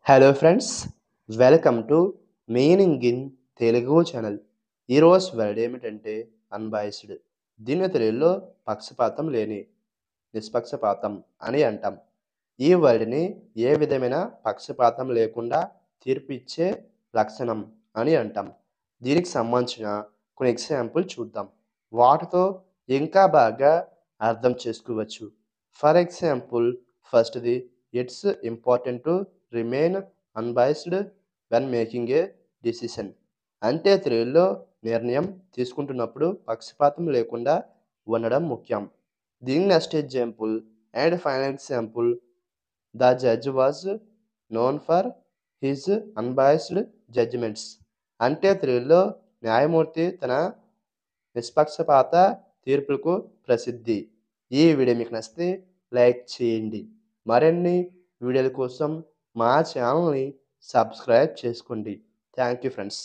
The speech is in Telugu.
Hello friends, welcome to meaning in Telugu channel. ఈరోజు వర్డ్ ఏమిటంటే అన్బయాస్డ్. దీన్ని తెలుగులో పక్షపాతం లేని, నిష్పక్షపాతం అని అంటాం. ఈ వర్డ్ని ఏ విధమైన పక్షపాతం లేకుండా తీర్పు ఇచ్చే లక్షణం అని అంటాం. దీనికి సంబంధించిన కొన్ని ఎగ్జాంపుల్ చూద్దాం. వాటితో ఇంకా బాగా అర్థం చేసుకోవచ్చు. ఫర్ ఎగ్జాంపుల్, ఫస్ట్ది, it's important to remain unbiased when making a decision. అంటే తెలుగులో నిర్ణయం తీసుకుంటున్నప్పుడు పక్షపాతం లేకుండా ఉండడం ముఖ్యం. దీని next example and final example, the judge was known for his unbiased judgements. అంటే తెలుగులో న్యాయమూర్తి తన నిష్పక్షపాత తీర్పులకు ప్రసిద్ధి. ఈ వీడియో మీకు నచ్చితే లైక్ చేయండి. మరిన్ని వీడియోల కోసం మా ఛానల్ని సబ్స్క్రైబ్ చేసుకోండి. Thank you friends.